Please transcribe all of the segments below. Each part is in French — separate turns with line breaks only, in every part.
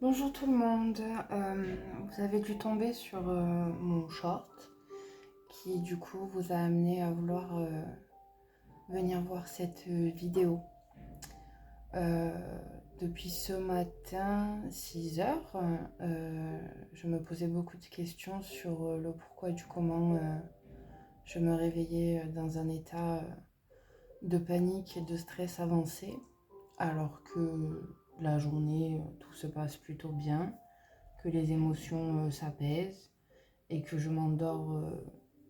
Bonjour tout le monde. Vous avez dû tomber sur mon short qui du coup vous a amené à vouloir venir voir cette vidéo. Euh, Depuis ce matin 6 heures, je me posais beaucoup de questions sur le pourquoi du comment. Je me réveillais dans un état de panique et de stress avancé alors que la journée tout se passe plutôt bien, que les émotions s'apaisent et que je m'endors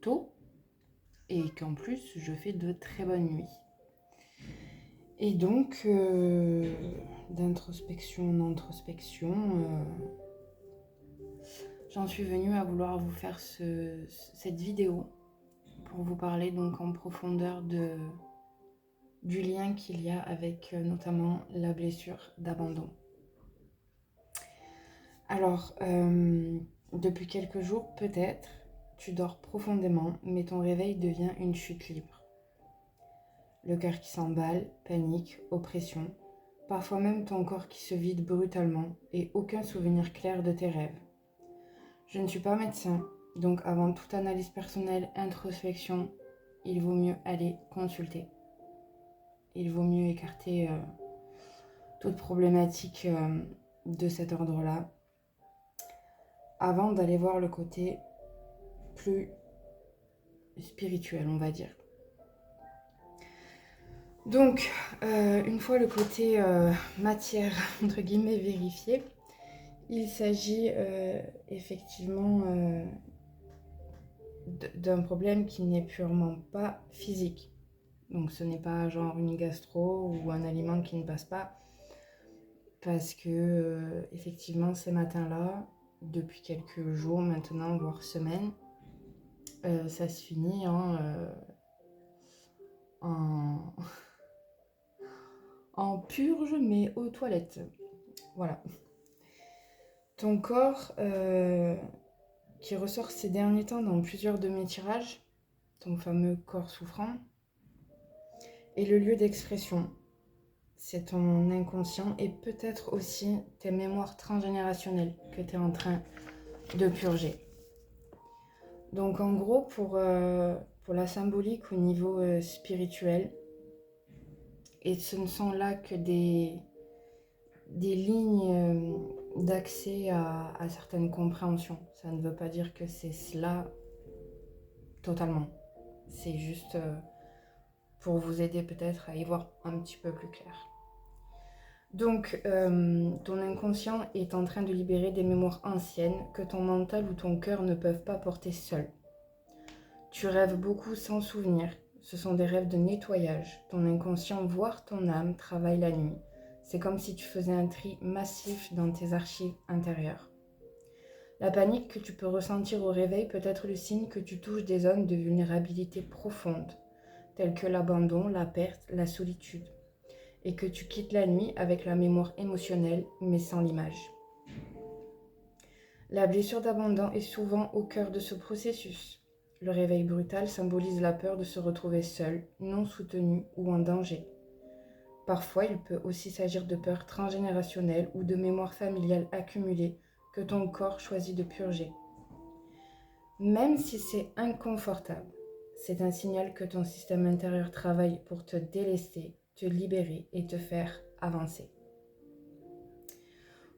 tôt et qu'en plus je fais de très bonnes nuits. Et donc, d'introspection en introspection, j'en suis venue à vouloir vous faire cette vidéo pour vous parler donc en profondeur du lien qu'il y a avec notamment la blessure d'abandon. Alors, depuis quelques jours peut-être, tu dors profondément, mais ton réveil devient une chute libre. Le cœur qui s'emballe, panique, oppression, parfois même ton corps qui se vide brutalement et aucun souvenir clair de tes rêves. Je ne suis pas médecin, donc avant toute analyse personnelle, introspection, il vaut mieux aller consulter. Il vaut mieux écarter toute problématique de cet ordre-là avant d'aller voir le côté plus spirituel, on va dire. Donc, une fois le côté matière, entre guillemets, vérifié, il s'agit effectivement d'un problème qui n'est purement pas physique. Donc ce n'est pas genre une gastro ou un aliment qui ne passe pas, parce que effectivement ces matins-là, depuis quelques jours maintenant, voire semaines, ça se finit en purge, mais aux toilettes. Voilà. Ton corps, qui ressort ces derniers temps dans plusieurs de mes tirages, ton fameux corps souffrant, est le lieu d'expression. C'est ton inconscient et peut-être aussi tes mémoires transgénérationnelles que tu es en train de purger. Donc en gros, pour la symbolique au niveau spirituel, et ce ne sont là que des lignes d'accès à certaines compréhensions. Ça ne veut pas dire que c'est cela totalement. C'est juste pour vous aider peut-être à y voir un petit peu plus clair. Donc, ton inconscient est en train de libérer des mémoires anciennes que ton mental ou ton cœur ne peuvent pas porter seul. Tu rêves beaucoup sans souvenir. Ce sont des rêves de nettoyage. Ton inconscient, voire ton âme, travaille la nuit. C'est comme si tu faisais un tri massif dans tes archives intérieures. La panique que tu peux ressentir au réveil peut être le signe que tu touches des zones de vulnérabilité profonde, telles que l'abandon, la perte, la solitude, et que tu quittes la nuit avec la mémoire émotionnelle, mais sans l'image. La blessure d'abandon est souvent au cœur de ce processus. Le réveil brutal symbolise la peur de se retrouver seul, non soutenu ou en danger. Parfois, il peut aussi s'agir de peurs transgénérationnelles ou de mémoires familiales accumulées que ton corps choisit de purger. Même si c'est inconfortable, c'est un signal que ton système intérieur travaille pour te délester, te libérer et te faire avancer.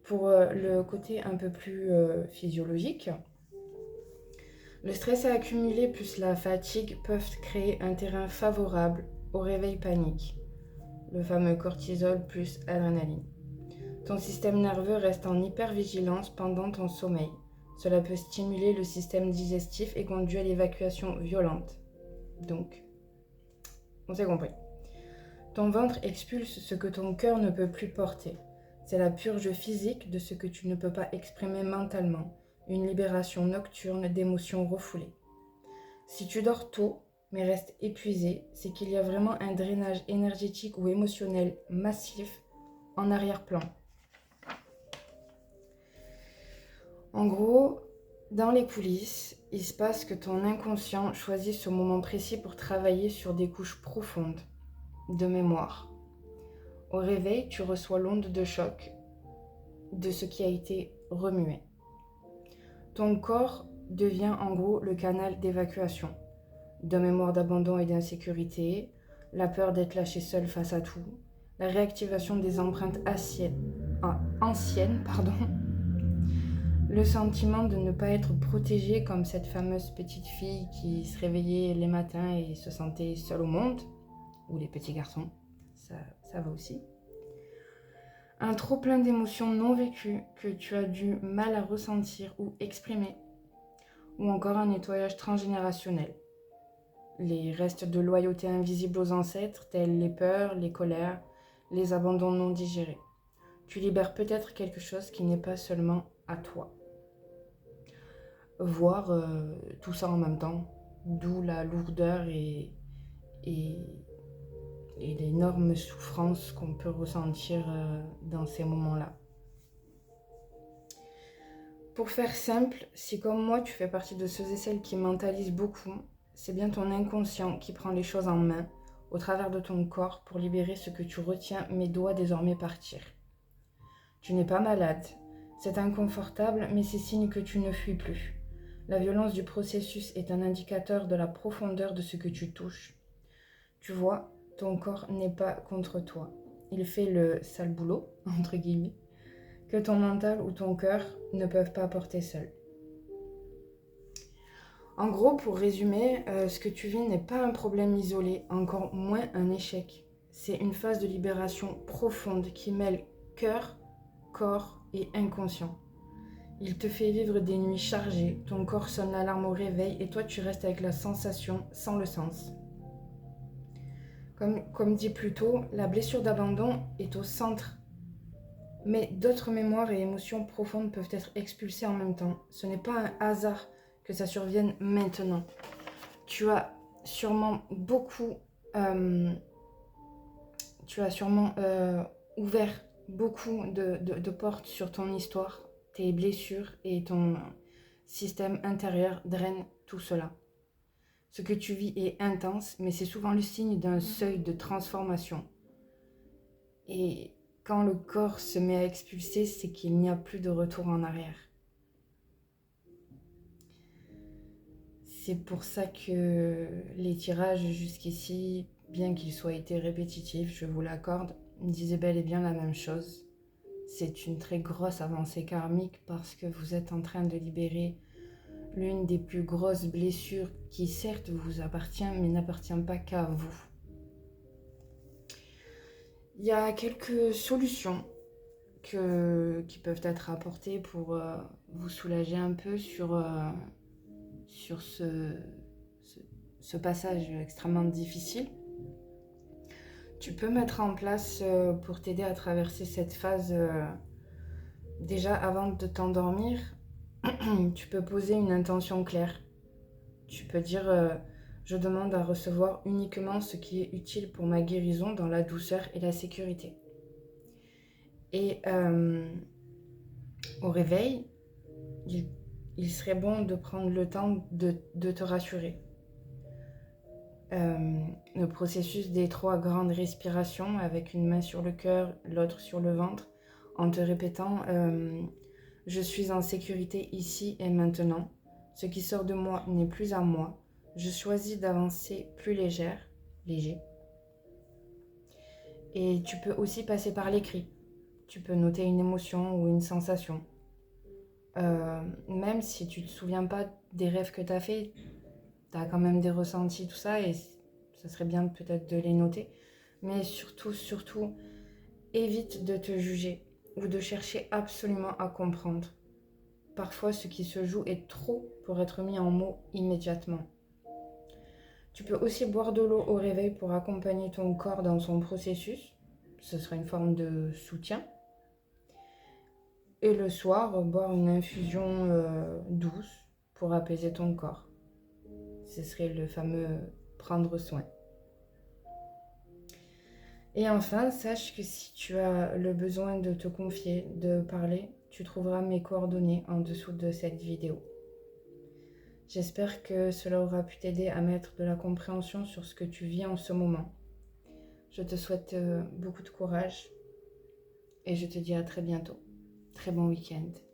Pour le côté un peu plus physiologique, le stress à accumuler plus la fatigue peuvent créer un terrain favorable au réveil panique, le fameux cortisol plus adrénaline. Ton système nerveux reste en hypervigilance pendant ton sommeil. Cela peut stimuler le système digestif et conduire à l'évacuation violente. Donc, on s'est compris. Ton ventre expulse ce que ton cœur ne peut plus porter. C'est la purge physique de ce que tu ne peux pas exprimer mentalement, une libération nocturne d'émotions refoulées. Si tu dors tôt, mais restes épuisé, c'est qu'il y a vraiment un drainage énergétique ou émotionnel massif en arrière-plan. En gros, dans les coulisses, il se passe que ton inconscient choisit ce moment précis pour travailler sur des couches profondes de mémoire. Au réveil, tu reçois l'onde de choc de ce qui a été remué. Ton corps devient en gros le canal d'évacuation, de mémoire d'abandon et d'insécurité, la peur d'être lâché seul face à tout, la réactivation des empreintes anciennes, le sentiment de ne pas être protégée comme cette fameuse petite fille qui se réveillait les matins et se sentait seule au monde, ou les petits garçons, ça va aussi. Un trop plein d'émotions non vécues que tu as du mal à ressentir ou exprimer, ou encore un nettoyage transgénérationnel. Les restes de loyauté invisibles aux ancêtres, tels les peurs, les colères, les abandons non digérés. Tu libères peut-être quelque chose qui n'est pas seulement à toi. Voir tout ça en même temps, d'où la lourdeur et l'énorme souffrance qu'on peut ressentir dans ces moments-là. Pour faire simple, si comme moi tu fais partie de ceux et celles qui mentalisent beaucoup, c'est bien ton inconscient qui prend les choses en main au travers de ton corps pour libérer ce que tu retiens mais doit désormais partir. Tu n'es pas malade, c'est inconfortable mais c'est signe que tu ne fuis plus. La violence du processus est un indicateur de la profondeur de ce que tu touches. Tu vois, ton corps n'est pas contre toi. Il fait le sale boulot, entre guillemets, que ton mental ou ton cœur ne peuvent pas porter seul. En gros, pour résumer, ce que tu vis n'est pas un problème isolé, encore moins un échec. C'est une phase de libération profonde qui mêle cœur, corps et inconscient. Il te fait vivre des nuits chargées, ton corps sonne l'alarme au réveil et toi tu restes avec la sensation sans le sens. Comme dit plus tôt, la blessure d'abandon est au centre, mais d'autres mémoires et émotions profondes peuvent être expulsées en même temps. Ce n'est pas un hasard que ça survienne maintenant. Tu as sûrement ouvert beaucoup de portes sur ton histoire. Tes blessures et ton système intérieur drainent tout cela. Ce que tu vis est intense, mais c'est souvent le signe d'un seuil de transformation. Et quand le corps se met à expulser, c'est qu'il n'y a plus de retour en arrière. C'est pour ça que les tirages jusqu'ici, bien qu'ils soient été répétitifs, je vous l'accorde, disaient bel et bien la même chose. C'est une très grosse avancée karmique parce que vous êtes en train de libérer l'une des plus grosses blessures qui certes vous appartient mais n'appartient pas qu'à vous. Il y a quelques solutions qui peuvent être apportées pour vous soulager un peu sur ce passage extrêmement difficile. Tu peux mettre en place pour t'aider à traverser cette phase, déjà avant de t'endormir, tu peux poser une intention claire. Tu peux dire je demande à recevoir uniquement ce qui est utile pour ma guérison dans la douceur et la sécurité. Et au réveil, il serait bon de prendre le temps de te rassurer. Le processus des 3 grandes respirations avec une main sur le cœur, l'autre sur le ventre, en te répétant je suis en sécurité ici et maintenant. Ce qui sort de moi n'est plus à moi. Je choisis d'avancer plus léger. Et tu peux aussi passer par l'écrit. Tu peux noter une émotion ou une sensation. Même si tu ne te souviens pas des rêves que tu as fait, tu as quand même des ressentis, tout ça, et ça serait bien peut-être de les noter. Mais surtout, évite de te juger ou de chercher absolument à comprendre. Parfois, ce qui se joue est trop pour être mis en mots immédiatement. Tu peux aussi boire de l'eau au réveil pour accompagner ton corps dans son processus. Ce sera une forme de soutien. Et le soir, boire une infusion douce pour apaiser ton corps. Ce serait le fameux prendre soin. Et enfin, sache que si tu as le besoin de te confier, de parler, tu trouveras mes coordonnées en dessous de cette vidéo. J'espère que cela aura pu t'aider à mettre de la compréhension sur ce que tu vis en ce moment. Je te souhaite beaucoup de courage et je te dis à très bientôt. très bon week-end.